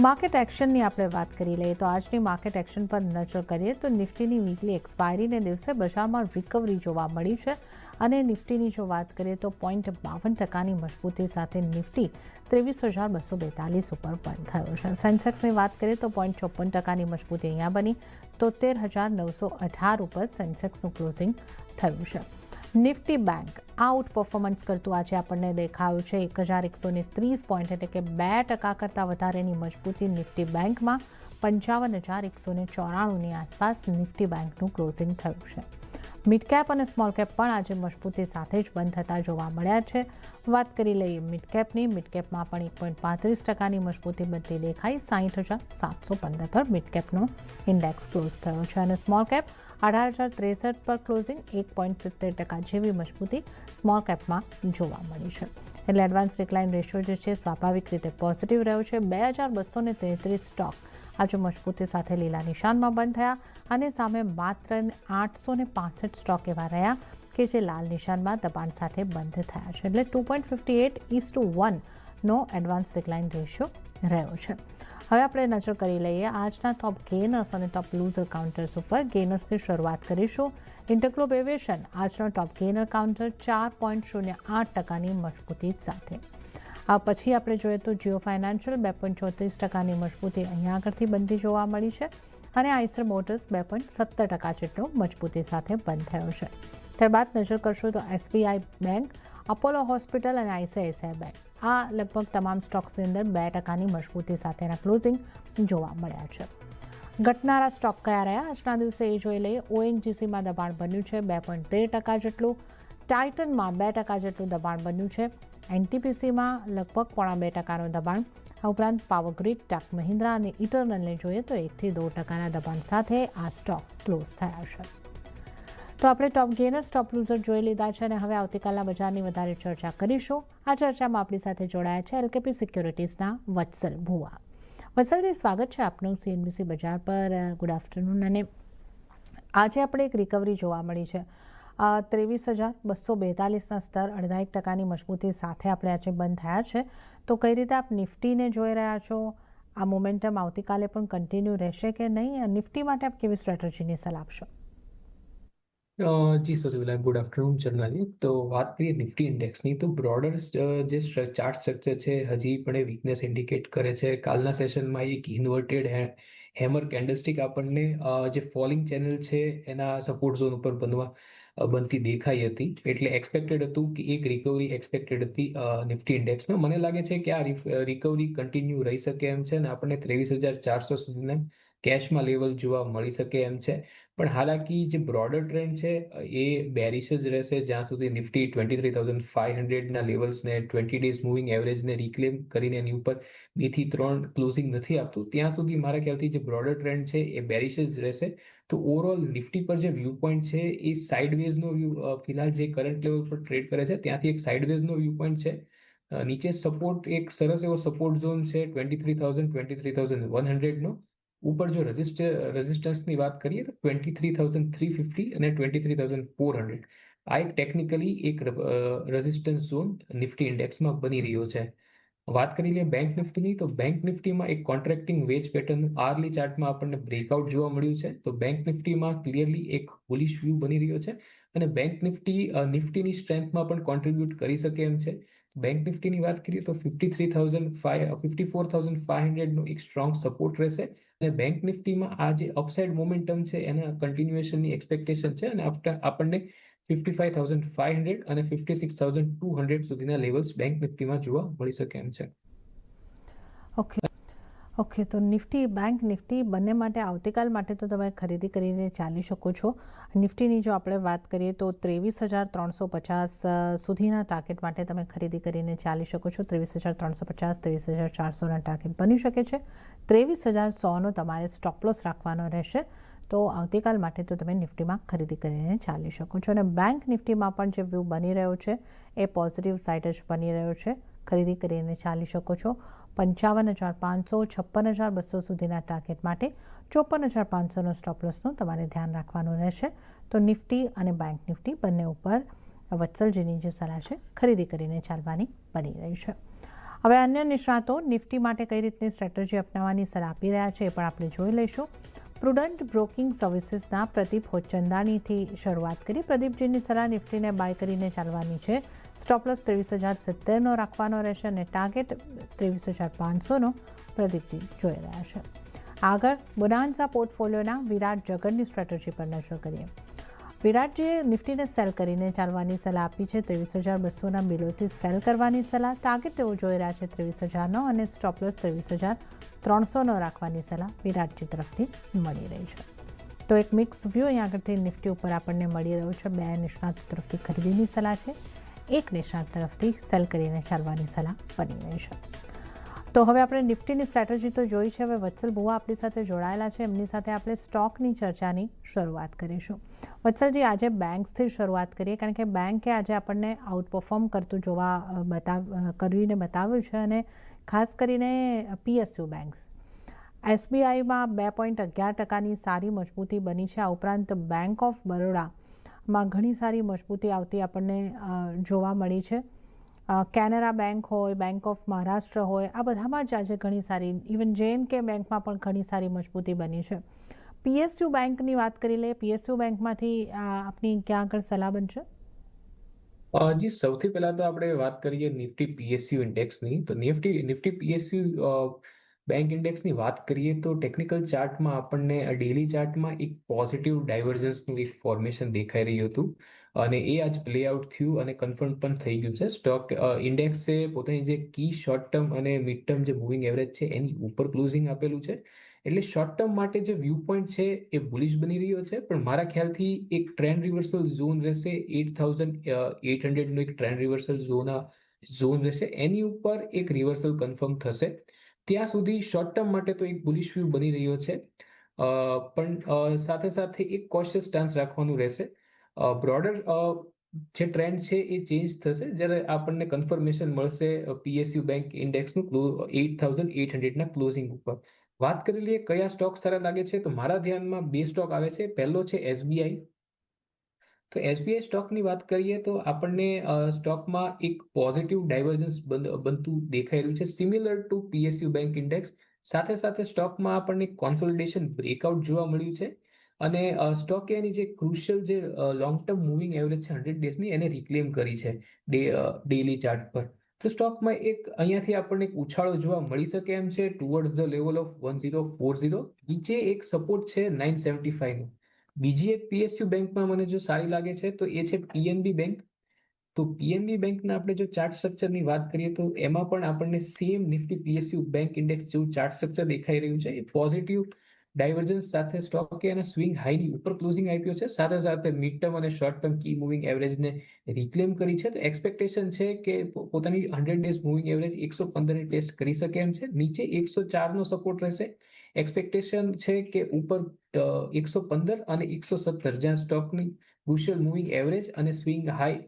Market એક્શનની આપણે વાત કરી લઈએ તો આજની માર્કેટ એક્શન પર નજર કરીએ તો નિફ્ટીની વીકલી એક્સપાયરીને દિવસે બજારમાં રિકવરી જોવા મળી છે અને નિફ્ટીની જો વાત કરીએ તો 0.52%ની મજબૂતી સાથે નિફ્ટી 23,242 ઉપર બંધ થયો છે. સેન્સેક્સની વાત કરીએ તો 0.54%ની મજબૂતી અહીંયા બની 73,918 ઉપર સેન્સેક્સનું ક્લોઝિંગ થયું છે. નિફ્ટી બેંક આઉટ પરફોર્મન્સ કરતું આજે આપણને દેખાયું છે. 1,130 પોઈન્ટ એટલે કે 2% કરતાં વધારેની મજબૂતી નિફ્ટી બેંકમાં 55,194ની આસપાસ નિફ્ટી બેંકનું ક્લોઝિંગ થયું છે. મિડ કેપ અને સ્મોલ કેપ પણ આજે મજબૂતી સાથે જ બંધ થતા જોવા મળ્યા છે. વાત કરી લઈએ મિડ કેપની. મિડ કેપમાં પણ 1.35%ની મજબૂતી બનતી દેખાઈ 60,715 પર મિડ કેપનો ઇન્ડેક્સ ક્લોઝ થયો છે અને સ્મોલ કેપ 18,063 પર ક્લોઝિંગ 1.70% જેવી મજબૂતી સ્મોલ કેપમાં જોવા મળી છે. એટલે એડવાન્સ ડિક્લાઇન રેશિયો જે છે સ્વાભાવિક રીતે પોઝિટિવ રહ્યો છે. 2,233 સ્ટોક આજે મજબૂતી સાથે લીલા નિશાનમાં બંધ થયા અને સામે માત્ર 865 સ્ટોક એવા રહ્યા કે જે લાલ નિશાનમાં દબાણ સાથે બંધ થયા છે. એટલે 2.58:1નો એડવાન્સ ડિક્લાઇન રેશિયો રહ્યો છે. હવે આપણે નજર કરી લઈએ આજના ટોપ ગેનર્સ અને ટોપ લૂઝર કાઉન્ટર્સ ઉપર. ગેનર્સથી શરૂઆત કરીશું. ઇન્ટરગ્લોબ એવિએશન આજનો ટોપ ગેનર કાઉન્ટર 4.08%ની મજબૂતી સાથે. આ પછી આપણે જોઈએ તો જીઓ ફાઇનાન્શિયલ 2.34%ની મજબૂતી અહીંયા આગળથી બનતી જોવા મળી છે અને આઈસર મોટર્સ 2.70% જેટલો મજબૂતી સાથે બંધ થયો છે. ત્યારબાદ નજર કરશો તો એસબીઆઈ બેંક, અપોલો હોસ્પિટલ અને આઈસીઆઈસીઆઈ બેંક આ લગભગ તમામ સ્ટોક્સની અંદર 2%ની મજબૂતી સાથેના ક્લોઝિંગ જોવા મળ્યા છે. ઘટનારા સ્ટોક કયા રહ્યા આજના દિવસે એ જોઈ લઈએ. ઓએનજીસીમાં દબાણ બન્યું છે 2.13% જેટલું. ટાઇટનમાં 2% જેટલું દબાણ બન્યું છે. એનટીપીસીમાં લગભગ 0.2%નું દબાણ. આ ઉપરાંત પાવરગ્રીડ, ટેક મહિન્દ્રા અને ઇટરનલને જોઈએ તો 1-2%ના દબાણ સાથે આ સ્ટોક ક્લોઝ થયા છે. તો આપણે ટોપ ગેનર્સ ટોપ લૂઝર જોઈ લીધા છે અને હવે આવતીકાલના બજારની વધારે ચર્ચા કરીશું. આ ચર્ચામાં આપણી સાથે જોડાયા છે એલકેપી સિક્યોરિટીઝના વત્સલ ભુવા. વત્સલજી, સ્વાગત છે આપનું સીએનબીસી બજાર પર. Good afternoon. અને આજે આપણે એક રિકવરી જોવા મળી છે. 23,242ના સ્તર 0.5%ની મજબૂતી સાથે આપણે આજે બંધ થયા છે. તો કઈ રીતે આપ નિફ્ટીને જોઈ રહ્યા છો? આ મોમેન્ટમ આવતીકાલે પણ કન્ટિન્યુ રહેશે કે નહીં? નિફ્ટી માટે આપ કેવી સ્ટ્રેટેજીની સલાહ આપશો? જી સૌથી પહેલાં ગુડ આફ્ટરનૂન જનરલી. તો વાત કરીએ નિફ્ટી ઇન્ડેક્સની તો બ્રોડર જે ચાર્ટ સ્ટ્રક્ચર છે હજી પણ એ વીકનેસ ઇન્ડિકેટ કરે છે. કાલના સેશનમાં એક ઇન્વર્ટેડ હેમર કેન્ડલસ્ટિક આપણને જે ફોલિંગ ચેનલ છે એના સપોર્ટ ઝોન ઉપર બનતી દેખાઈ હતી. એટલે એક્સપેક્ટેડ હતું કે એક રિકવરી એક્સપેક્ટેડ હતી નિફ્ટી ઇન્ડેક્સમાં. મને લાગે છે કે આ રિકવરી કન્ટિન્યુ રહી શકે એમ છે અને આપણને 23,400 સુધીના કેશમાં લેવલ જોવા મળી શકે એમ છે. પણ હાલાકી જે બ્રોડર ટ્રેન્ડ છે એ બેરિશ જ રહેશે જ્યાં સુધી નિફ્ટી 23,500ના લેવલ્સને 20 ડેઝ મૂવિંગ એવરેજને રિક્લેમ કરીને એની ઉપર 2-3 ક્લોઝિંગ નથી આપતું ત્યાં સુધી મારા ખ્યાલથી જે બ્રોડર ટ્રેન્ડ છે એ બેરિશ જ રહેશે. તો ઓવરઓલ નિફ્ટી પર જે વ્યૂ પોઈન્ટ છે એ સાઇડવેઝનો વ્યૂ ફિલહાલ જે કરંટ લેવલ પર ટ્રેડ કરે છે ત્યાંથી એક સાઇડવેઝનો વ્યૂ પોઈન્ટ છે. નીચે સપોર્ટ એક સરસ એવો સપોર્ટ ઝોન છે 23,000-23,100નો. ઉપર જો રેઝિસ્ટન્સની વાત કરીએ તો 23,350 અને 23,400 આ એક ટેકનિકલી એક રેઝિસ્ટન્સ ઝોન નિફ્ટી ઇન્ડેક્સમાં બની રહ્યો છે. વાત કરી લઈએ બેંક નિફ્ટીની તો બેંક નિફ્ટીમાં એક કોન્ટ્રાક્ટિંગ વેજ પેટર્ન આર્લી ચાર્ટમાં આપણને બ્રેકઆઉટ જોવા મળ્યું છે. તો બેંક નિફ્ટીમાં ક્લિયરલી એક બુલિશ વ્યૂ બની રહ્યો છે અને બેંક નિફ્ટીની સ્ટ્રેન્થમાં પણ કોન્ટ્રીબ્યુટ કરી શકે એમ છે. બેંક નિફ્ટીની વાત કરીએ તો 54,500નો એક સ્ટ્રોંગ સપોર્ટ રહેશે અને બેંક નિફ્ટીમાં આ જે અપસાઇડ મોમેન્ટમ છે એના કન્ટિન્યુએશનની એક્સપેક્ટેશન છે અને આપણને 55,500 અને 56,200 સુધીના લેવલ્સ બેંક નિફ્ટીમાં જોવા મળી શકે એમ છે. ઓકે, તો નિફ્ટી બેંક નિફ્ટી બંને માટે આવતીકાલ માટે તો તમે ખરીદી કરીને ચાલી શકો છો. નિફ્ટીની જો આપણે વાત કરીએ તો 23,350 સુધીના ટાર્ગેટ માટે તમે ખરીદી કરીને ચાલી શકો છો. 23,350 23,400ના ટાર્ગેટ બની શકે છે. 23,100નો તમારે સ્ટોપ લોસ રાખવાનો રહેશે. તો આવતીકાલ માટે તો તમે નિફ્ટીમાં ખરીદી કરીને ચાલી શકો છો. અને બેંક નિફ્ટીમાં પણ જે વ્યૂ બની રહ્યો છે એ પોઝિટિવ સાઇડ જ બની રહ્યો છે. ખરીદી કરીને ચાલી શકો છો. 55,500 56,200 સુધીના ટાર્ગેટ માટે 54,500નો સ્ટોપ લોસનું તમારે ધ્યાન રાખવાનું રહેશે. તો નિફ્ટી અને બેંક નિફ્ટી બંને ઉપર વત્સલજીની જે સલાહ છે ખરીદી કરીને ચાલવાની બની રહી છે. હવે અન્ય નિષ્ણાતો નિફ્ટી માટે કઈ રીતની સ્ટ્રેટેજી અપનાવવાની સલાહ આપી રહ્યા છે એ પણ આપણે જોઈ લઈશું. પ્રુડન્ટ બ્રોકિંગ સર્વિસીસના પ્રદીપ હોચંદાણીથી શરૂઆત કરી. પ્રદીપજીની સલાહ નિફ્ટીને બાય કરીને ચાલવાની છે. સ્ટોપ લોસ 23,070નો રાખવાનો રહેશે અને ટાર્ગેટ 23,500નો પ્રદીપજી જોઈ રહ્યા છે. આગળ બોનાન્ઝા પોર્ટફોલિયોના વિરાટ જગરની સ્ટ્રેટેજી પર નજર કરીએ. વિરાટજીએ નિફ્ટીને સેલ કરીને ચાલવાની સલાહ આપી છે. 23,200ના બિલોથી સેલ કરવાની સલાહ. ટાર્ગેટ તેઓ જોઈ રહ્યા છે 23,000નો અને સ્ટોપ લોસ 23,300નો રાખવાની સલાહ વિરાટજી તરફથી મળી રહી છે. તો એક મિક્સ વ્યૂ અહીં આગળથી નિફ્ટી ઉપર આપણને મળી રહ્યું છે. 2 નિષ્ણાત તરફથી ખરીદીની સલાહ છે, 1 નિષ્ણાત તરફથી સેલ કરીને ચાલવાની સલાહ બની રહી છે. તો હવે આપણે નિફ્ટીની સ્ટ્રેટેજી તો જોઈ છે. હવે વત્સલ બુવા આપણી સાથે જોડાયેલા છે. એમની સાથે આપણે સ્ટોકની ચર્ચાની શરૂઆત કરીશું. વત્સલજી, આજે બેંક્સથી શરૂઆત કરીએ, કારણ કે બેંકે આજે આપણને આઉટ પરફોર્મ કરતું કરીને બતાવ્યું છે અને ખાસ કરીને PSU બેંક્સ. SBIમાં 2.11%ની સારી મજબૂતી બની છે. આ ઉપરાંત બેંક ઓફ બરોડામાં ઘણી સારી મજબૂતી આવતી આપણને જોવા મળી છે. કેનરા બેંક હોય, બેંક ઓફ મહારાષ્ટ્ર હોય, આ બધામાં જ આજે ઘણી સારી, ઇવન JNK બેંકમાં પણ ઘણી સારી મજબૂતી બની છે. PSU બેંકની વાત કરી લઈએ. PSU બેંકમાંથી આપની ક્યાં આગળ સલાહ બનશે? જી, સૌથી પહેલા તો આપણે વાત કરીએ નિફ્ટી PSU ઇન્ડેક્સની. તો નિફ્ટી PSU બેંક ઇન્ડેક્સની વાત કરીએ તો ટેકનિકલ ચાર્ટમાં આપણને ડેલી ચાર્ટમાં એક પોઝિટિવ ડાયવર્જન્સનું એક ફોર્મેશન દેખાઈ રહ્યું હતું અને એ આજ પ્લે આઉટ થયું અને કન્ફર્મ પણ થઈ ગયું છે. સ્ટોક ઇન્ડેક્સે પોતાની જે કી શોર્ટ ટર્મ અને મિડ ટર્મ જે મૂવિંગ એવરેજ છે એની ઉપર ક્લોઝિંગ આપેલું છે. એટલે શોર્ટ ટર્મ માટે જે વ્યૂ પોઈન્ટ છે એ બુલિશ બની રહ્યો છે, પણ મારા ખ્યાલથી એક ટ્રેન્ડ રિવર્સલ ઝોન રહેશે. 8,800નો એક ટ્રેન્ડ રિવર્સલ ઝોન રહેશે. એની ઉપર એક રિવર્સલ કન્ફર્મ થશે. ત્યાં સુધી શોર્ટ ટર્મ માટે તો એક બુલિશ વ્યૂ બની રહ્યો છે, પણ સાથે સાથે એક કોશિયસ સ્ટાન્સ રાખવાનું રહેશે. બ્રોડર જે ટ્રેન્ડ છે એ ચેન્જ થશે જ્યારે આપણને કન્ફર્મેશન મળશે PSU બેંક ઇન્ડેક્સનું 8,800ના ક્લોઝિંગ ઉપર. વાત કરી લઈએ કયા સ્ટોક સારા લાગે છે, તો મારા ધ્યાનમાં 2 સ્ટોક આવે છે. પહેલો છે SBI. તો SBI સ્ટોકની વાત કરીએ તો આપણને સ્ટોકમાં એક પોઝિટિવ ડાયવર્જન્સ બનતું દેખાઈ રહ્યું છે, similar two PSU bank index. સાથે સાથે સ્ટોકમાં આપણને કોન્સોલિડેશન બ્રેકઆઉટ જોવા મળ્યું છે અને સ્ટોકે એની જે ક્રુશિયલ જે લોંગ ટર્મ મૂવિંગ એવરેજ છે 100 ડેઝની એને રિક્લેમ કરી છે ડેલી ચાર્ટ પર. તો સ્ટોકમાં એક અહીંયાથી આપણને એક ઉછાળો જોવા મળી શકે એમ છે ટુવર્ડ્સ ધ લેવલ ઓફ 1040. નીચે એક સપોર્ટ છે 975નો. બીજી એક PSU બેંકમાં મને જો સારી લાગે છે તો એ છે PNB બેંક. તો PNB બેંકના આપણે જો ચાર્ટ સ્ટ્રક્ચરની વાત કરીએ તો એમાં પણ આપણને same Nifty PSU bank index જેવું ચાર્ટ સ્ટ્રક્ચર દેખાઈ રહ્યું છે. એ પોઝિટિવ ડાયવર્જન્સ સાથે સ્ટોકે એના સ્વિંગ હાઈની ઉપર ક્લોઝિંગ આપ્યો છે. સાથે સાથે મિડ ટર્મ અને શોર્ટ ટર્મ કી મૂવિંગ એવરેજને રિક્લેમ કરી છે. તો એક્સપેક્ટેશન છે કે પોતાની 100 ડેઝ મૂવિંગ એવરેજ 115ને ટેસ્ટ કરી શકે એમ છે. નીચે 104નો સપોર્ટ રહેશે. એક્સપેક્ટેશન છે કે ઉપર 115 અને 117 જ્યાં સ્ટોકની ક્રુશિયલ મૂવિંગ એવરેજ અને સ્વિંગ હાઈ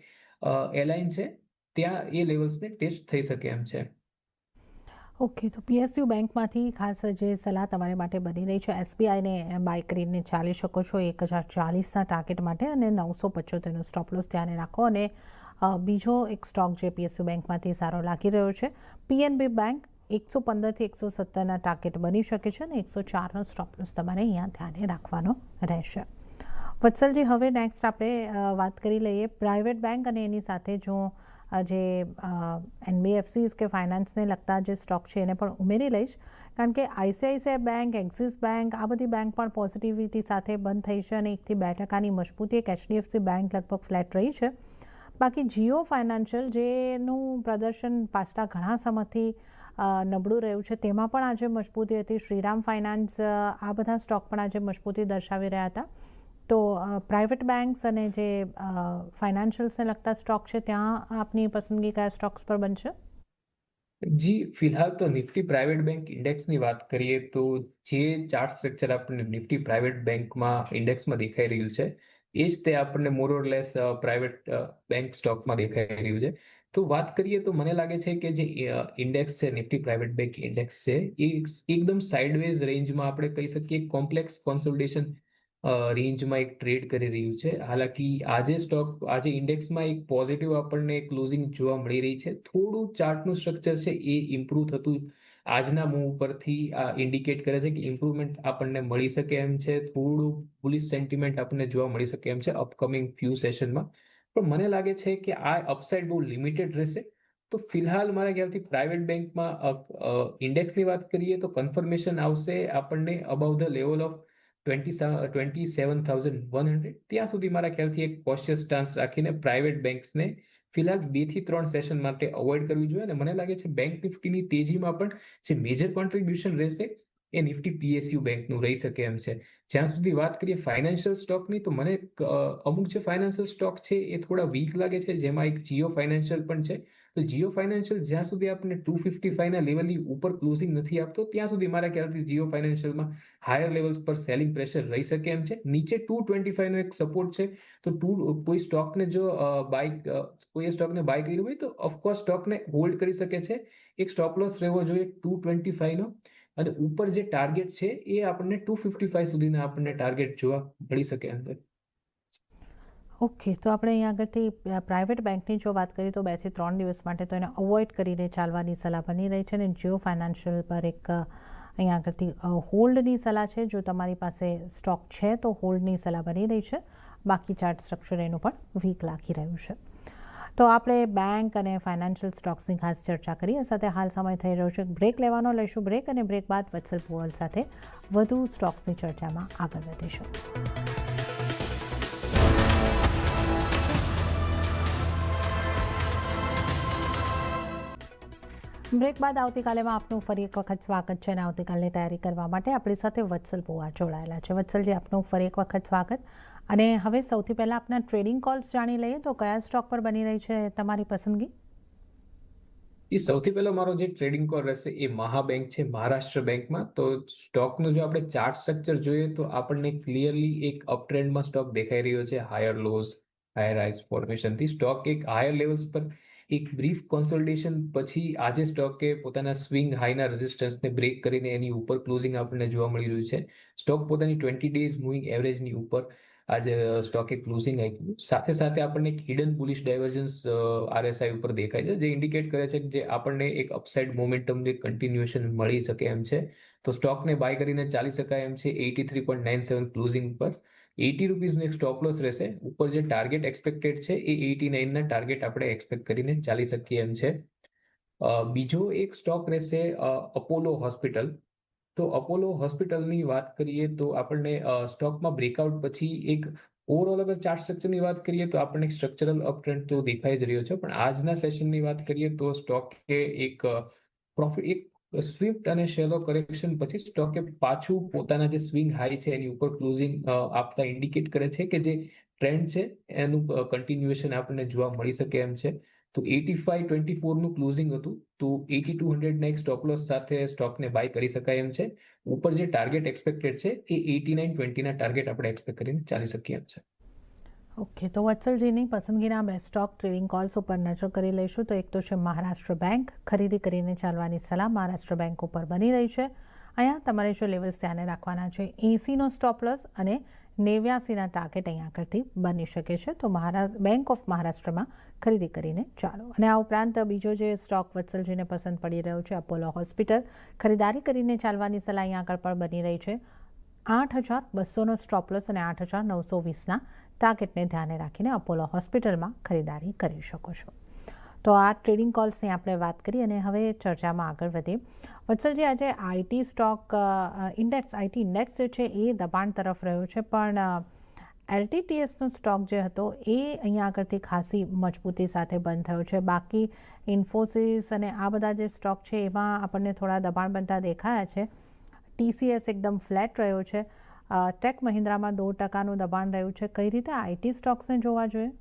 એલાઇન છે, ત્યાં એ લેવલ્સને ટેસ્ટ થઈ શકે એમ છે. ઓકે, તો PSU બેંકમાંથી ખાસ જે સલાહ તમારી માટે બની રહી છે, SBIને બાય કરીને ચાલી શકો છો 1,040ના ટાર્ગેટ માટે અને 975નો સ્ટોપ લોસ ધ્યાને રાખો. અને બીજો એક સ્ટોક જે PSU બેંકમાંથી સારો લાગી રહ્યો છે PNB બેંક. 115થી 117ના ટાર્ગેટ બની શકે છે અને 104નો સ્ટોપ લોસ તમારે અહીંયા ધ્યાને રાખવાનો રહેશે. વત્સલજી, હવે નેક્સ્ટ આપણે વાત કરી લઈએ પ્રાઇવેટ બેંક અને એની સાથે જો જે NBFCs કે ફાઇનાન્સને લગતા જે સ્ટોક છે એને પણ ઉમેરી લઈશ, કારણ કે ICICI બેંક, એક્સિસ બેંક, આ બધી બેંક પણ પોઝિટિવિટી સાથે બંધ થઈ છે અને 1% મજબૂતી. એક HDFC બેંક લગભગ ફ્લેટ રહી છે. બાકી જીઓ ફાઇનાન્શિયલ જેનું પ્રદર્શન પાછલા ઘણા સમયથી નબળું રહ્યું છે, તેમાં પણ આજે મજબૂતી હતી. શ્રીરામ ફાઇનાન્સ, આ બધા સ્ટોક પણ આજે મજબૂતી દર્શાવી રહ્યા હતા. તો પ્રાઇવેટ બેંક્સ અને જે ફાઇનાન્શિયલ્સને લગતા સ્ટોક છે ત્યાં આપની પસંદગી કયા સ્ટોક્સ પર બનશે? જી, ફિલહાલ તો નિફ્ટી પ્રાઇવેટ બેંક ઇન્ડેક્સની વાત કરીએ તો જે ચાર્ટ સ્ટ્રક્ચર આપણને નિફ્ટી પ્રાઇવેટ બેંકમાં ઇન્ડેક્સમાં દેખાઈ રહ્યું છે એ જ તે આપણને મોર ઓર લેસ પ્રાઇવેટ બેંક સ્ટોકમાં દેખાઈ રહ્યું છે. તો વાત કરીએ તો મને લાગે છે કે જે ઇન્ડેક્સ છે નિફ્ટી પ્રાઇવેટ બેંક ઇન્ડેક્સ છે એ એકદમ સાઇડવેઝ રેન્જમાં આપણે કહી શકીએ કોમ્પ્લેક્સ કોન્સોલિડેશન રેન્જમાં એક ટ્રેડ કરી રહ્યું છે. હાલાકી આજે ઇન્ડેક્સમાં એક પોઝિટિવ આપણને ક્લોઝિંગ જોવા મળી રહી છે. થોડું ચાર્ટનું સ્ટ્રક્ચર છે એ ઇમ્પ્રૂવ થતું આજના મૂવ પરથી આ ઇન્ડિકેટ કરે છે કે ઇમ્પ્રુવમેન્ટ આપણને મળી શકે એમ છે. થોડું બુલિશ સેન્ટિમેન્ટ આપણને જોવા મળી શકે એમ છે અપકમિંગ ફ્યુ સેશનમાં. પણ મને લાગે છે કે આ અપસાઇડ બહુ લિમિટેડ રહેશે. તો ફિલહાલ મારા ખ્યાલથી પ્રાઇવેટ બેંકમાં ઇન્ડેક્સની વાત કરીએ તો કન્ફર્મેશન આવશે આપણને અબાઉ ધ લેવલ ઓફ 27,100 ત્યાં સુધી મારા ખ્યાલથી એક કોશિયસ સ્ટાન્સ રાખીને પ્રાઇવેટ બેંક્સને ફિલહાલ 2 થી 3 સેશન માટે અવોઇડ કરવી જોઈએ. અને મને લાગે છે બેંક નિફ્ટીની તેજીમાં પણ જે મેજર કોન્ટ્રીબ્યુશન રહેશે એ નિફ્ટી પીએસયુ બેંકનું રહી શકે એમ છે. જ્યાં સુધી વાત કરીએ ફાઇનાન્શિયલ સ્ટોકની તો મને અમુક જે ફાઇનાન્શિયલ સ્ટોક છે એ થોડા વીક લાગે છે, જેમાં એક જીઓ ફાઇનાન્શિયલ પણ છે. તો જીઓ ફાઇનાન્શિયલ જ્યાં સુધી આપણને 255 ના લેવલની ઉપર ક્લોઝિંગ નથી આપતો ત્યાં સુધી મારા ખ્યાલથી જીઓ ફાઇનાન્શિયલમાં હાયર લેવલ્સ પર સેલિંગ પ્રેશર રહી શકે એમ છે. નીચે 225 નો એક સપોર્ટ છે. તો કોઈ સ્ટોકને જો કોઈએ સ્ટોકને બાય કર્યું હોય તો ઓફકોર્સ સ્ટોકને હોલ્ડ કરી શકે છે. એક સ્ટોપ લોસ રહેવો જોઈએ 225 નો. અને ઉપર જે ટાર્ગેટ છે એ આપણને 255 સુધીના આપણને ટાર્ગેટ જોવા મળી શકે એમ છે. ઓકે, તો આપણે અહીંયા આગળથી પ્રાઇવેટ બેંકની જો વાત કરીએ તો 2 થી 3 દિવસ માટે તો એને અવોઇડ કરીને ચાલવાની સલાહ બની રહી છે. અને જીઓ ફાઇનાન્શિયલ પર એક અહીંયા આગળથી હોલ્ડની સલાહ છે. જો તમારી પાસે સ્ટોક છે તો હોલ્ડની સલાહ બની રહી છે. બાકી ચાર્ટ સ્ટ્રક્ચર એનું પણ વીક લાગી રહ્યું છે. તો આપણે બેંક અને ફાઇનાન્શિયલ સ્ટોક્સની ખાસ ચર્ચા કરીએ. સાથે હાલ સમય થઈ રહ્યો છે બ્રેક લેવાનો. લઈશું બ્રેક અને બ્રેક બાદ વત્સલ પુવલ સાથે વધુ સ્ટોક્સની ચર્ચામાં આગળ વધીશું. બ્રેક બાદ આવતીકાલેમાં આપનું ફરી એક વખત સ્વાગત છે. અને આવતીકાલની તૈયારી કરવા માટે આપણી સાથે વત્સલ પુવા જોડાયેલા છે. વત્સલજી, આપનું ફરી એક વખત સ્વાગત. અને હવે સૌથી પહેલાં આપના ટ્રેડિંગ કોલ્સ જાણી લઈએ. તો કયા સ્ટોક પર બની રહી છે તમારી પસંદગી? સૌથી પહેલો મારો જે ટ્રેડિંગ કોલ રહેશે એ મહાબેંક છે, મહારાષ્ટ્ર બેંકમાં. તો સ્ટોકનું જો આપણે ચાર્ટ સ્ટ્રક્ચર જોઈએ તો આપણને ક્લિયરલી એક અપ ટ્રેન્ડમાં સ્ટોક દેખાઈ રહ્યો છે. હાયર લોઝ, હાયર હાઈસ ફોર્મેશનથી સ્ટોક એક હાયર લેવલ્સ પર એક બ્રીફ કોન્સોલિડેશન પછી આજે સ્ટોકે પોતાના સ્વિંગ હાઈના રેઝિસ્ટન્સને બ્રેક કરીને એની ઉપર ક્લોઝિંગ આપણને જોવા મળી રહ્યું છે. સ્ટોક પોતાની 20 ડેઝ મૂવિંગ એવરેજની ઉપર આજે સ્ટોકે ક્લોઝિંગ આપ્યું. સાથે સાથે આપણને એક હિડન બુલિશ ડાયવર્જન્સ આરએસઆઈ ઉપર દેખાય છે, જે ઇન્ડિકેટ કરે છે કે જે આપણને એક અપસાઇડ મોમેન્ટમનું કન્ટિન્યુએશન મળી શકે એમ છે. તો સ્ટોકને બાય કરીને ચાલી શકાય એમ છે 83.97 ક્લોઝિંગ પર. 80 રૂપીઝનો એક સ્ટોપ લોસ રહેશે. ઉપર જે ટાર્ગેટ એક્સપેક્ટેડ છે એ 89 ના ટાર્ગેટ આપણે એક્સપેક્ટ કરીને ચાલી શકીએ એમ છે. બીજો એક સ્ટોક રહેશે અપોલો હોસ્પિટલ. તો અપોલો હોસ્પિટલની વાત કરીએ તો આપણને સ્ટોકમાં બ્રેકઆઉટ પછી એક ઓવરઓલ અગર ચાર્ટ સ્ટ્રક્ચરની વાત કરીએ તો આપણને સ્ટ્રક્ચરલ અપટ્રેન્ડ તો દેખાઈ જ રહ્યો છે. પણ આજના સેશનની વાત કરીએ તો સ્ટોકે એક પ્રોફિટ એક સ્વિફ્ટ અને શેલો કરેક્શન પછી સ્ટોકે પાછું પોતાના જે સ્વિંગ હાઈ છે એની ઉપર ક્લોઝિંગ આપતા ઇન્ડિકેટ કરે છે કે જે ટ્રેન્ડ છે એનું કન્ટિન્યુએશન આપણને જોવા મળી શકે એમ છે. તો 85.24 નું ક્લોઝિંગ હતું. તો 8200 ના એક સ્ટોપ લોસ સાથે સ્ટોકને બાય કરી શકાય એમ છે. ઉપર જે ટાર્ગેટ એક્સપેક્ટેડ છે એ 89.20 ના ટાર્ગેટ આપણે એક્સપેક્ટ કરીને ચાલી શકીએ એમ છે. ઓકે, તો વત્સલજીની પસંદગીના બે સ્ટોક ટ્રેડિંગ કોલ્સ ઉપર નજર કરી લઈશું. તો એક તો છે મહારાષ્ટ્ર બેંક. ખરીદી કરીને ચાલવાની સલાહ મહારાષ્ટ્ર બેંક ઉપર બની રહી છે. અહીંયા તમારે જો લેવલ્સ ધ્યાને રાખવાના છે 80નો સ્ટોપ લોસ અને 89ના ટાર્ગેટ અહીંયા આગળથી બની શકે છે. તો બેંક ઓફ મહારાષ્ટ્રમાં ખરીદી કરીને ચાલો. અને આ ઉપરાંત બીજો જે સ્ટોક વત્સલજીને પસંદ પડી રહ્યો છે અપોલો હોસ્પિટલ. ખરીદારી કરીને ચાલવાની સલાહ અહીંયા આગળ પણ બની રહી છે. 8,200નો સ્ટોપ લોસ અને 8,920ના ટાર્ગેટને ધ્યાને રાખીને અપોલો હોસ્પિટલમાં ખરીદારી કરી શકો છો. તો આ ટ્રેડિંગ કોલ્સની આપણે વાત કરી અને હવે ચર્ચામાં આગળ વધીએ. વત્સલજી, આજે આઈટી સ્ટોક આઈટી ઇન્ડેક્સ જે છે એ દબાણ તરફ રહ્યો છે. પણ એલટીટીએસનો સ્ટોક જે હતો એ અહીંયા આગળથી ખાસી મજબૂતી સાથે બંધ થયો છે. બાકી ઇન્ફોસિસ અને આ બધા જે સ્ટોક છે એમાં આપણને થોડા દબાણ બનતા દેખાયા છે. ટીસીએસ એકદમ ફ્લેટ રહ્યો છે. ટેક મહિન્દ્રામાં 2%નું દબાણ રહ્યું છે. કઈ રીતે આઈટી સ્ટોક્સને જોવા જોઈએ?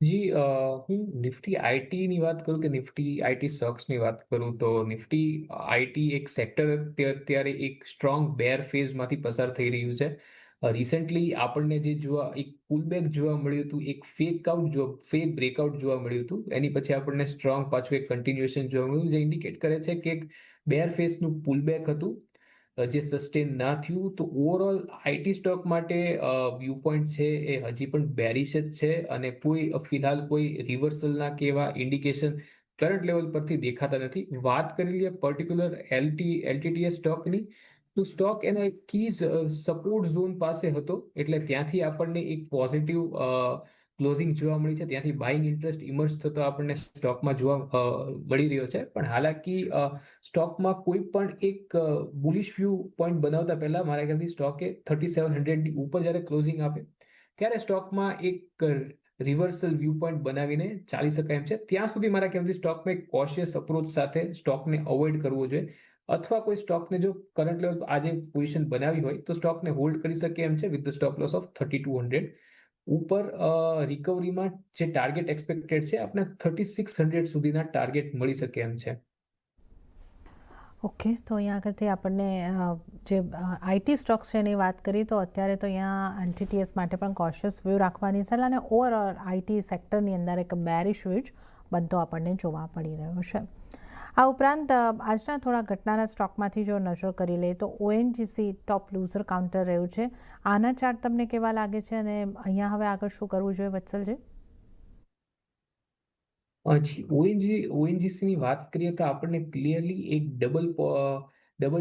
જી, હું નિફ્ટી આઈટીની વાત કરું કે નિફ્ટી આઈટી સ્ટોક્સની વાત કરું તો નિફ્ટી આઈટી એક સેક્ટર અત્યારે એક સ્ટ્રોંગ બેર ફેઝમાંથી પસાર થઈ રહ્યું છે. રિસેન્ટલી આપણને જે એક પુલબેક જોવા મળ્યું હતું, એક ફેક બ્રેકઆઉટ જોવા મળ્યું હતું. એની પછી આપણને સ્ટ્રોંગ પાછું એક કન્ટિન્યુએશન જોવા મળ્યું, જે ઇન્ડિકેટ કરે છે કે એક બેર ફેઝનું પુલબેક હતું. જે સસ્ટેન ના થયું, તો ઓવરઓલ આઈટી સ્ટોક માટે વ્યૂ પોઈન્ટ છે એ હજી પણ બેરિશ જ છે અને ફિલહાલ કોઈ રિવર્સલના કે એવા ઇન્ડિકેશન કરંટ લેવલ પરથી દેખાતા નથી. વાત કરી લઈએ પર્ટિક્યુલર એલટીટીએસ સ્ટોકની, તો સ્ટોક એના એક કીઝ સપોર્ટ ઝોન પાસે હતો, એટલે ત્યાંથી આપણને એક પોઝિટિવ ક્લોઝિંગ જોવા મળી છે, ત્યાંથી બાઇંગ ઇન્ટરેસ્ટ ઇમર્જ થતો આપણને સ્ટોકમાં જોવા મળી રહ્યો છે. પણ હાલાકી સ્ટોકમાં કોઈ પણ એક બુલિશ વ્યૂ પોઈન્ટ બનાવતા પહેલા મારા ખ્યાલથી સ્ટોકે 3700 ઉપર જ્યારે ક્લોઝિંગ આપે ત્યારે સ્ટોકમાં એક રિવર્સલ વ્યૂ પોઈન્ટ બનાવીને ચાલી શકાય એમ છે. ત્યાં સુધી મારા ખ્યાલથી સ્ટોકમાં એક કોશિયસ અપ્રોચ સાથે સ્ટોકને અવોઇડ કરવો જોઈએ, અથવા કોઈ સ્ટોકને જો કરંટ લેવલ આજે પોઝિશન બનાવી હોય તો સ્ટોકને હોલ્ડ કરી શકે એમ છે with the stop loss of 3200. ઉપર રિકવરીમાં જે ટાર્ગેટ એક્સપેક્ટેડ છે આપણે 3600 સુધીના ટાર્ગેટ મળી શકે એમ છે. ઓકે, તો અહીંયા આગળથી આપણને જે આઈટી સ્ટોક્સ છે એની વાત કરી, તો અત્યારે તો અહીંયા એલટીટીએસ માટે પણ કોશિયસ વ્યૂ રાખવાની સલાહ અને ઓવરઓલ આઈટી સેક્ટરની અંદર એક બેરિશ વ્યૂ બનતો આપણને જોવા મળી રહ્યો છે. આ ઉપરાંત આજના થોડા ઘટનાના સ્ટોકમાંથી જો નજર કરી લઈએ તો ઓએનજીસી ટોપ લૂઝર કાઉન્ટર રહ્યું છે. આના ચાર્ટ તમને કેવા લાગે છે અને અહીંયા હવે આગળ શું કરવું જોઈએ વત્સલજી? ઓએનજીસી ની વાત કરીએ તો આપણને ક્લિયરલી એક ડબલ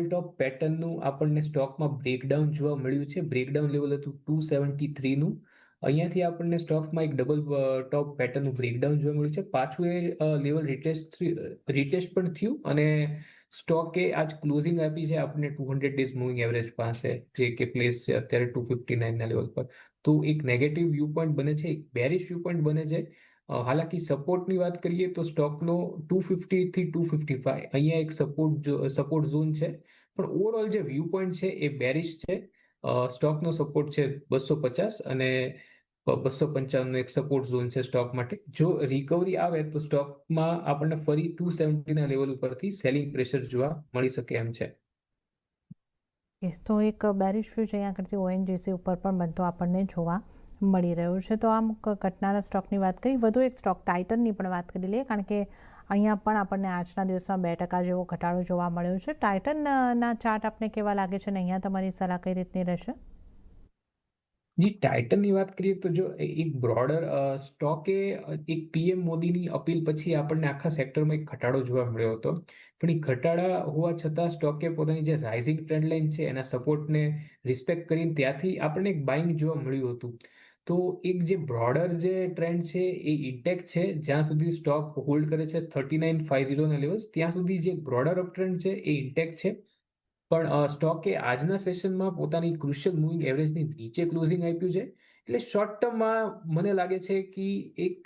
ટોપ પેટર્નનું આપણને સ્ટોકમાં બ્રેકડાઉન જોવા મળ્યું છે. બ્રેકડાઉન લેવલ હતું 273 નું. અહીંયાથી આપણને સ્ટોકમાં એક ડબલ ટોપ પેટર્નનું બ્રેકડાઉન જોવા મળ્યું છે. પાછું એ લેવલ રિટેસ્ટ પણ થયું અને સ્ટોકે આજ ક્લોઝિંગ આપી છે આપણને 200 ડેઝ મૂવિંગ એવરેજ પાસે, જે કે પ્લેસ છે અત્યારે 259 ના લેવલ પર. તો એક નેગેટિવ વ્યૂ પોઈન્ટ બને છે, એક બેરિશ વ્યૂ પોઈન્ટ બને છે. હાલાકી સપોર્ટની વાત કરીએ તો સ્ટોકનો 250 થી 255 અહીંયા એક સપોર્ટ ઝોન છે, પણ ઓવરઓલ જે વ્યૂ પોઈન્ટ છે એ બેરિશ છે. સ્ટોકનો સપોર્ટ છે 250 અને 255 એક સપોર્ટ ઝોન છે સ્ટોક માટે. જો રિકવરી આવે તો સ્ટોકમાં આપણને ફરી 270 ના લેવલ ઉપરથી સેલિંગ પ્રેશર જોવા મળી શકે એમ છે. તો એક બેરિશ વ્યૂ છે અહીંયા આગળથી ઓએનજીસી ઉપર પણ બનતો આપણને જોવા મળી રહ્યું છે. તો આમ ઘટનાના સ્ટોકની વાત કરી, વધુ એક સ્ટોક ટાઇટનની પણ વાત કરી લઈએ, કારણ કે અહીંયા પણ આપણને આજના દિવસમાં 2% જેવો ઘટાડો જોવા મળ્યો છે. ટાઇટનના ચાર્ટ આપને કેવા લાગે છે અને અહીંયા તમારી સલાહ કઈ રીતની રહેશે? જી, ટાઇટનની વાત કરીએ તો જો એક બ્રોડર સ્ટોકે એક પીએમ મોદીની અપીલ પછી આપણને આખા સેક્ટરમાં એક ઘટાડો જોવા મળ્યો હતો. પણ એ ઘટાડા હોવા છતાં સ્ટોકે પોતાની જે રાઇઝિંગ ટ્રેન્ડ લાઇન છે એના સપોર્ટને રિસ્પેક્ટ કરીને ત્યાંથી આપણને એક બાઇંગ જોવા મળ્યું હતું. તો એક જે બ્રોડર જે ટ્રેન્ડ છે એ ઇન્ટેક્ટ છે. જ્યાં સુધી સ્ટોક હોલ્ડ કરે છે 3950 ના લેવલ્સ, ત્યાં સુધી જે બ્રોડર અપ ટ્રેન્ડ છે એ ઇન્ટેક્ટ છે. પણ સ્ટોકે આજના સેશનમાં પોતાની ક્રુશિયલ મૂવિંગ એવરેજની નીચે ક્લોઝિંગ આપ્યું છે. એટલે શોર્ટ ટર્મમાં મને લાગે છે કે એક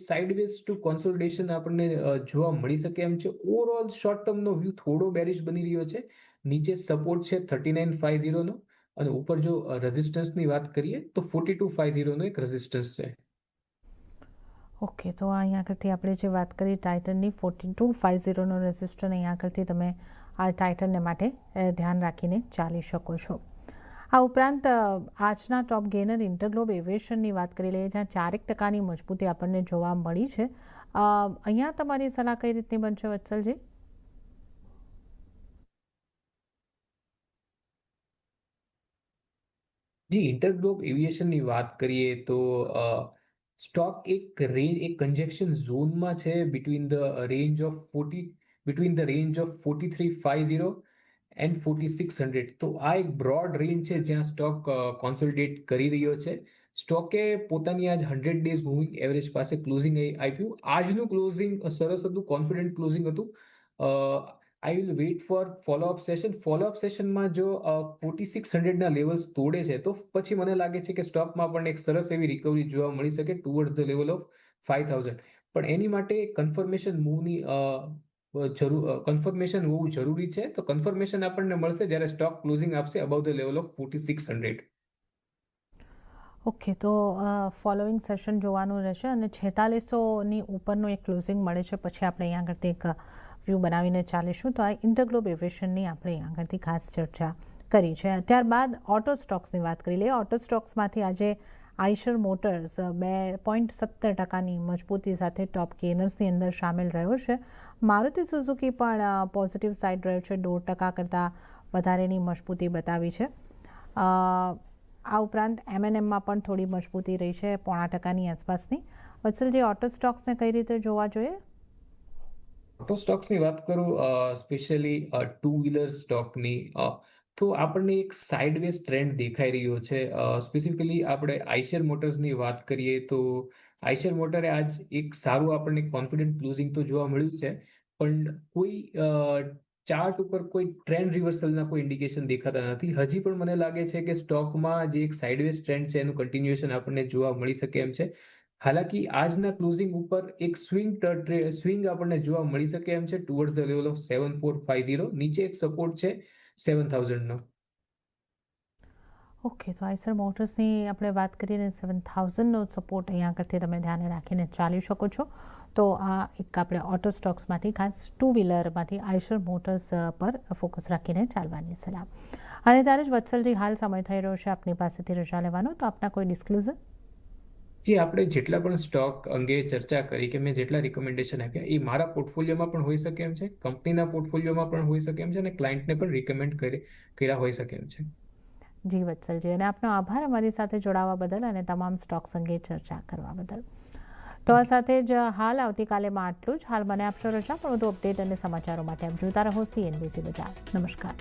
સાઇડવેઝ ટુ કોન્સોલિડેશન આપણને જોવા મળી શકે એમ છે. ઓવરઓલ શોર્ટ ટર્મનો વ્યૂ થોડો બેરિશ બની રહ્યો છે. નીચે સપોર્ટ છે 3950 નો અને ઉપર જો રેઝિસ્ટન્સની વાત કરીએ તો 4250 નો એક રેઝિસ્ટન્સ છે. ઓકે, તો અહીંયા આગળથી આપણે જે વાત કરી ટાઇટનની 4250નો રેઝિસ્ટર, અહીંયા આગળથી તમે આ ટાઇટનને માટે ધ્યાન રાખીને ચાલી શકો છો. આ ઉપરાંત આજના ટોપ ગેનર ઇન્ટરગ્લોબ એવિએશનની વાત કરી લઈએ, જ્યાં 4% મજબૂતી આપણને જોવા મળી છે. અહીંયા તમારી સલાહ કઈ રીતની બનશે વત્સલજી? જી, ઇન્ટરગ્લોબ એવિએશનની વાત કરીએ તો સ્ટોક એક કન્જેક્શન ઝોનમાં છે between the range of 4350 and 4600. તો આ એક બ્રોડ રેન્જ છે જ્યાં સ્ટોક કોન્સોલિડેટ કરી રહ્યો છે. સ્ટોકે પોતાની આજ 100 ડેઝ મૂવિંગ એવરેજ પાસે ક્લોઝિંગ આપ્યું. આજનું ક્લોઝિંગ સરસ હતું, કોન્ફિડન્ટ ક્લોઝિંગ હતું. I will weight four follow up session. Follow up સેશનમાં જો 4600 ના લેવલ્સ તોડે છે તો પછી મને લાગે છે કે સ્ટોકમાં પણ એક સરસ એવી રિકવરી જોવા મળી શકે ટુવર્ડ્સ ધ લેવલ ઓફ 5000. પણ એની માટે કન્ફર્મેશન હોવું જરૂરી છે. તો કન્ફર્મેશન આપણને મળશે જ્યારે સ્ટોક ક્લોઝિંગ આપશે about the level of 4600. Okay, તો ફોલોઈંગ સેશન જોવાનું રહેશે અને 4600ની ઉપરનું એક ક્લોઝિંગ મળે છે પછી આપણે અહીંયા આગળથી એક વ્યૂ બનાવીને ચાલીશું. તો આ ઇન્ટરગ્લોબ એવિએશનની આપણે અહીંયા આગળથી ખાસ ચર્ચા કરી છે. ત્યારબાદ ઓટો સ્ટોક્સની વાત કરી લઈએ. ઓટો સ્ટોક્સમાંથી આજે આઈશર મોટર્સ 2.17% મજબૂતી સાથે ટોપ ગેનર્સની અંદર સામેલ રહ્યો છે. મારુતિ સુઝુકી પણ પોઝિટિવ સાઇડ રહ્યો છે, 1.5% કરતાં વધારેની મજબૂતી બતાવી છે. આ ઉપરાંત M&Mમાં પણ થોડી મજબૂતી રહી છે, 0.5%ની આસપાસની. વત્સલજી, ઓટો સ્ટોક્સને કઈ રીતે જોવા જોઈએ? ઓટો સ્ટોક્સની વાત કરું, સ્પેશિયલી ટુ વ્હીલર સ્ટોકની, તો આપણને એક સાઇડવેઝ ટ્રેન્ડ દેખાઈ રહ્યો છે. સ્પેસિફિકલી આપણે આઈશર મોટર્સની વાત કરીએ તો આઈશર મોટરે આજ એક સારું આપણને કોન્ફિડન્ટ ક્લોઝિંગ તો જોવા મળ્યું છે, પણ કોઈ ચાર્ટ ઉપર કોઈ ટ્રેન્ડ રિવર્સલના કોઈ ઇન્ડિકેશન દેખાતા નથી. હજી પણ મને લાગે છે કે સ્ટોકમાં જે એક સાઇડવેઝ ટ્રેન્ડ છે એનું કન્ટિન્યુએશન આપણને જોવા મળી શકે એમ છે. હાલાકી આજના ક્લોઝિંગ ઉપર એક સ્વિંગ આપણને જોવા મળી શકે એમ છે ટુવર્ડ્સ ધ લેવલ ઓફ 7450. નીચે એક સપોર્ટ છે 7000નો. ઓકે, તો આઈશર મોટર્સની આપણે વાત કરીને 7000નો સપોર્ટ અહીંયા આગળથી તમે ધ્યાને રાખીને ચાલી શકો છો. તો આ એક આપણે ઓટો સ્ટોક્સમાંથી, ખાસ ટુ વ્હીલરમાંથી આઈશર મોટર્સ પર ફોકસ રાખીને ચાલવાની સલાહ. અને ત્યારે જ વત્સલજી, હાલ સમય થઈ રહ્યો છે આપની પાસેથી રજા લેવાનો, તો આપના કોઈ ડિસ્ક્લોઝર? જે આપણે જેટલા પણ સ્ટોક અંગે ચર્ચા કરી કે મેં જેટલા રિકમેન્ડેશન આપ્યા એ મારા પોર્ટફોલિયોમાં પણ હોઈ શકે એમ છે, કંપનીના પોર્ટફોલિયોમાં પણ હોઈ શકે એમ છે, અને ક્લાયન્ટને પણ રિકમેન્ડ કર્યા હોઈ શકે એમ છે. જી વત્સલજી, અને આપનો આભાર અમારી સાથે જોડાવા બદલ અને તમામ સ્ટોક્સ અંગે ચર્ચા કરવા બદલ. તો આ સાથે જ હાલ આવતીકાલેમાં આટલું જ. હાલ મને આપશો રજા, પણ વધુ અપડેટ અને સમાચારો માટે આપ જોતા રહો CNBC બજાર. નમસ્કાર.